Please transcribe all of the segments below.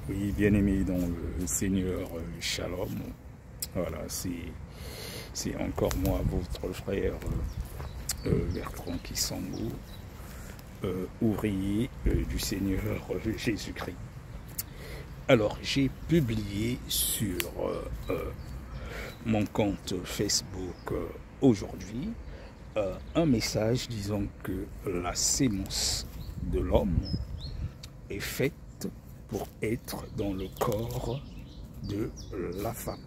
Oui, bien-aimé dans le Seigneur, Shalom. Voilà, c'est encore moi, votre frère Bertrand Kisangou, ouvrier du Seigneur Jésus-Christ. Alors, j'ai publié sur mon compte Facebook aujourd'hui un message disant que la sémence de l'homme est faite pour être dans le corps de la femme.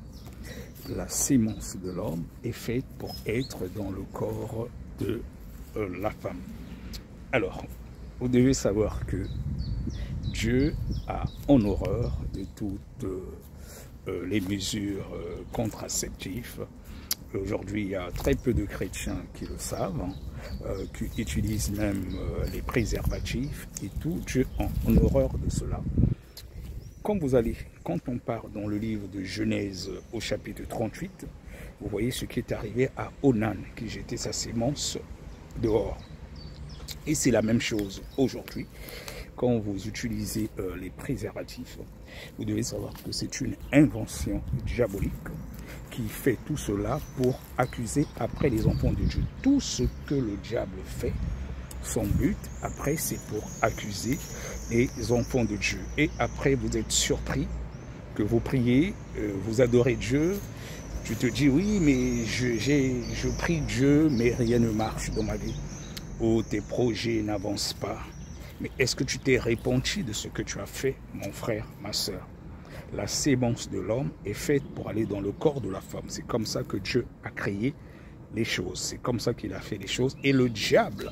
La sémence de l'homme est faite pour être dans le corps de la femme. Alors, vous devez savoir que Dieu a en horreur de toutes les mesures contraceptives. Aujourd'hui, il y a très peu de chrétiens qui le savent, qui utilisent même les préservatifs et tout. Dieu a en horreur de cela. Quand on part dans le livre de Genèse au chapitre 38, vous voyez ce qui est arrivé à Onan, qui jetait sa sémence dehors. Et c'est la même chose aujourd'hui. Quand vous utilisez les préservatifs, vous devez savoir que c'est une invention diabolique qui fait tout cela pour accuser après les enfants de Dieu. Tout ce que le diable fait, son but, après, c'est pour accuser les enfants de Dieu. Et après, vous êtes surpris que vous priez, vous adorez Dieu. Tu te dis, oui, mais je prie Dieu, mais rien ne marche dans ma vie. Ou tes projets n'avancent pas. Mais est-ce que tu t'es repenti de ce que tu as fait, mon frère, ma soeur? La sémence de l'homme est faite pour aller dans le corps de la femme. C'est comme ça que Dieu a créé les choses. C'est comme ça qu'il a fait les choses. Et le diable,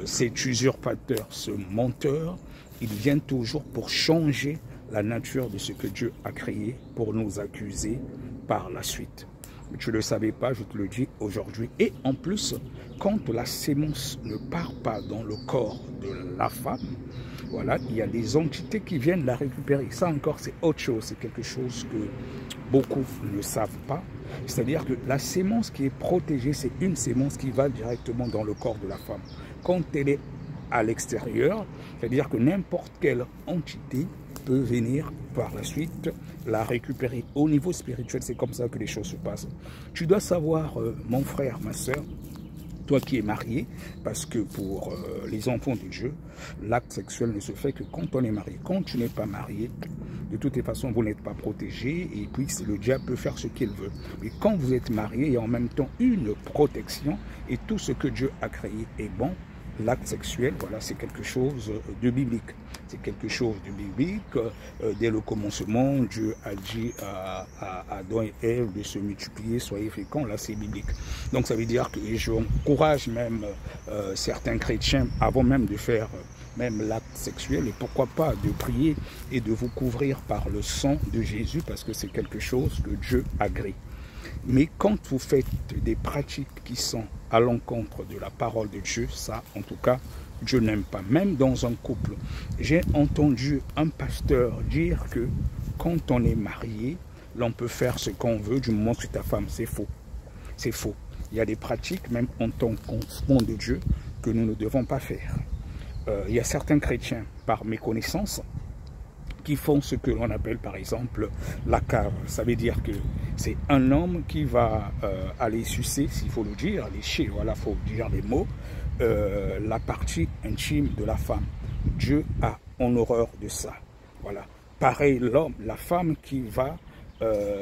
cet usurpateur, ce menteur, il vient toujours pour changer la nature de ce que Dieu a créé pour nous accuser par la suite. Tu ne le savais pas, je te le dis aujourd'hui. Et en plus, quand la sémence ne part pas dans le corps de la femme, voilà, il y a des entités qui viennent la récupérer. Ça encore, c'est autre chose. C'est quelque chose que beaucoup ne savent pas. C'est-à-dire que la sémence qui est protégée, c'est une sémence qui va directement dans le corps de la femme. Quand elle est à l'extérieur, c'est-à-dire que n'importe quelle entité peut venir par la suite la récupérer. Au niveau spirituel, c'est comme ça que les choses se passent. Tu dois savoir, mon frère, ma soeur, toi qui es marié, parce que pour les enfants de Dieu, l'acte sexuel ne se fait que quand on est marié. Quand tu n'es pas marié, de toutes les façons, vous n'êtes pas protégé, et puis le diable peut faire ce qu'il veut. Mais quand vous êtes marié, il y a en même temps une protection, et tout ce que Dieu a créé est bon. L'acte sexuel, voilà, c'est quelque chose de biblique. C'est quelque chose de biblique. Dès le commencement, Dieu a dit à Adam et Ève de se multiplier, soyez féconds. Là, c'est biblique. Donc, ça veut dire que j'encourage même certains chrétiens, avant même de faire même l'acte sexuel, et pourquoi pas de prier et de vous couvrir par le sang de Jésus, parce que c'est quelque chose que Dieu agrée. Mais quand vous faites des pratiques qui sont à l'encontre de la parole de Dieu, ça, en tout cas, Dieu n'aime pas. Même dans un couple, j'ai entendu un pasteur dire que quand on est marié, l'on peut faire ce qu'on veut du moment que c'est ta femme. C'est faux. C'est faux. Il y a des pratiques, même en tant qu'enfant de Dieu, que nous ne devons pas faire. Il y a certains chrétiens, par méconnaissance, qui font ce que l'on appelle par exemple la cave. Ça veut dire que c'est un homme qui va aller sucer, s'il faut le dire, lécher, voilà, il faut dire les mots, la partie intime de la femme. Dieu a en horreur de ça. Voilà. Pareil, l'homme, la femme qui va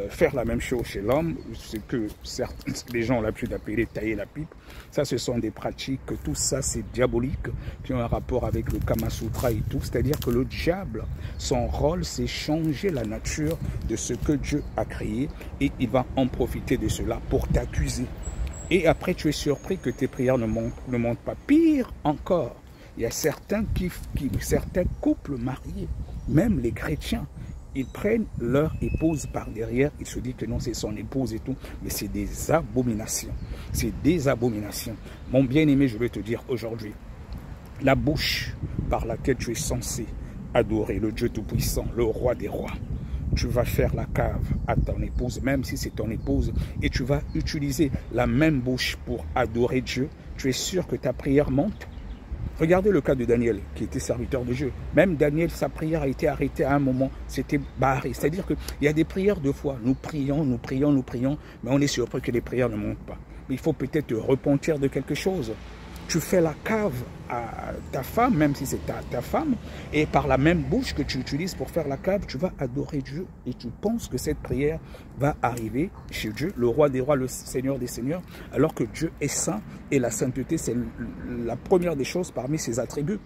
faire la même chose chez l'homme, ce que certains, les gens ont l'habitude d'appeler tailler la pipe. Ça, ce sont des pratiques, tout ça, c'est diabolique, qui ont un rapport avec le Kama Sutra et tout. C'est-à-dire que le diable, son rôle, c'est changer la nature de ce que Dieu a créé et il va en profiter de cela pour t'accuser. Et après, tu es surpris que tes prières ne montent pas. Pire encore, il y a certains certains couples mariés, même les chrétiens, ils prennent leur épouse par derrière, ils se disent que non, c'est son épouse et tout, mais c'est des abominations. C'est des abominations. Mon bien-aimé, je vais te dire aujourd'hui, la bouche par laquelle tu es censé adorer le Dieu Tout-Puissant, le roi des rois, tu vas faire la cave à ton épouse, même si c'est ton épouse, et tu vas utiliser la même bouche pour adorer Dieu, tu es sûr que ta prière monte? Regardez le cas de Daniel, qui était serviteur de Dieu. Même Daniel, sa prière a été arrêtée à un moment, c'était barré. C'est-à-dire qu'il y a des prières de foi. Nous prions, nous prions, nous prions, mais on est surpris que les prières ne montent pas. Mais il faut peut-être te repentir de quelque chose. Tu fais la cave à ta femme, même si c'est ta femme, et par la même bouche que tu utilises pour faire la cave, tu vas adorer Dieu. Et tu penses que cette prière va arriver chez Dieu, le roi des rois, le Seigneur des seigneurs, alors que Dieu est saint, et la sainteté, c'est la première des choses parmi ses attributs.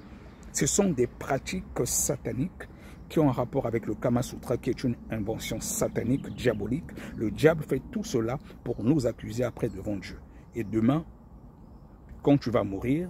Ce sont des pratiques sataniques qui ont un rapport avec le Kama Sutra, qui est une invention satanique, diabolique. Le diable fait tout cela pour nous accuser après devant Dieu. Et demain, quand tu vas mourir,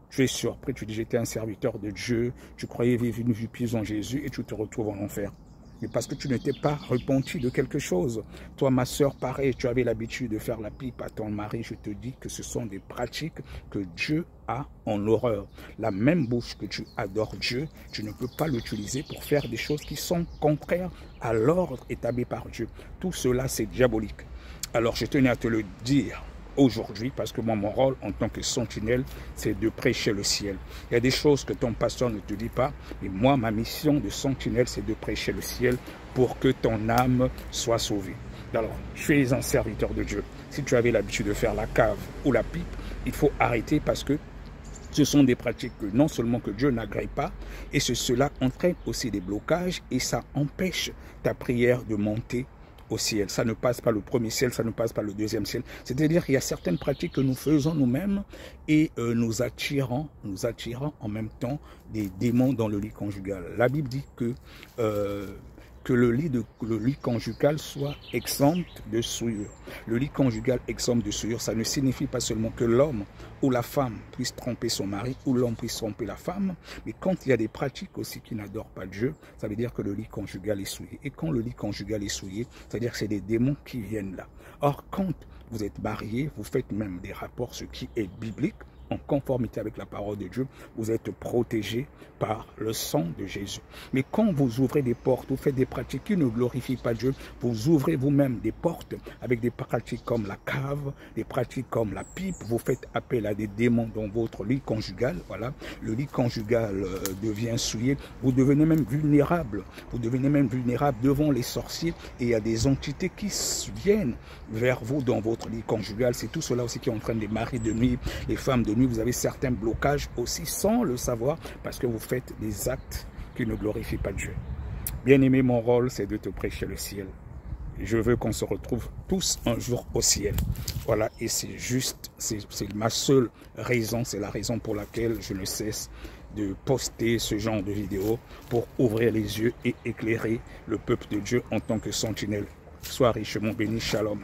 tu es surpris, tu dis j'étais un serviteur de Dieu, tu croyais vivre une vie pieuse en Jésus et tu te retrouves en enfer. Mais parce que tu ne t'es pas repenti de quelque chose. Toi, ma soeur, pareil, tu avais l'habitude de faire la pipe à ton mari. Je te dis que ce sont des pratiques que Dieu a en horreur. La même bouche que tu adores Dieu, tu ne peux pas l'utiliser pour faire des choses qui sont contraires à l'ordre établi par Dieu. Tout cela, c'est diabolique. Alors, je tenais à te le dire aujourd'hui, parce que moi, mon rôle en tant que sentinelle, c'est de prêcher le ciel. Il y a des choses que ton pasteur ne te dit pas, mais moi, ma mission de sentinelle, c'est de prêcher le ciel pour que ton âme soit sauvée. Alors, tu es un serviteur de Dieu. Si tu avais l'habitude de faire la cave ou la pipe, il faut arrêter parce que ce sont des pratiques que non seulement que Dieu n'agrée pas, et cela entraîne aussi des blocages et ça empêche ta prière de monter au ciel. Ça ne passe pas le premier ciel, ça ne passe pas le deuxième ciel. C'est-à-dire qu'il y a certaines pratiques que nous faisons nous-mêmes et nous attirons en même temps des démons dans le lit conjugal. La Bible dit que le lit conjugal soit exempt de souillure. Le lit conjugal exempt de souillure, ça ne signifie pas seulement que l'homme ou la femme puisse tromper son mari ou l'homme puisse tromper la femme, mais quand il y a des pratiques aussi qui n'adorent pas Dieu, ça veut dire que le lit conjugal est souillé. Et quand le lit conjugal est souillé, ça veut dire que c'est des démons qui viennent là. Or, quand vous êtes marié, vous faites même des rapports, ce qui est biblique, en conformité avec la parole de Dieu, vous êtes protégés par le sang de Jésus. Mais quand vous ouvrez des portes, vous faites des pratiques qui ne glorifient pas Dieu, vous ouvrez vous-même des portes avec des pratiques comme la cave, des pratiques comme la pipe, vous faites appel à des démons dans votre lit conjugal, voilà, le lit conjugal devient souillé, vous devenez même vulnérable, devant les sorciers et il y a des entités qui viennent vers vous dans votre lit conjugal. C'est tout cela aussi qui entraîne les maris de nuit, les femmes de nuit. Vous avez certains blocages aussi sans le savoir parce que vous faites des actes qui ne glorifient pas Dieu. Bien-aimé, mon rôle, c'est de te prêcher le ciel. Je veux qu'on se retrouve tous un jour au ciel. Voilà, et c'est juste, c'est ma seule raison, c'est la raison pour laquelle je ne cesse de poster ce genre de vidéos pour ouvrir les yeux et éclairer le peuple de Dieu en tant que sentinelle. Sois richement béni, shalom.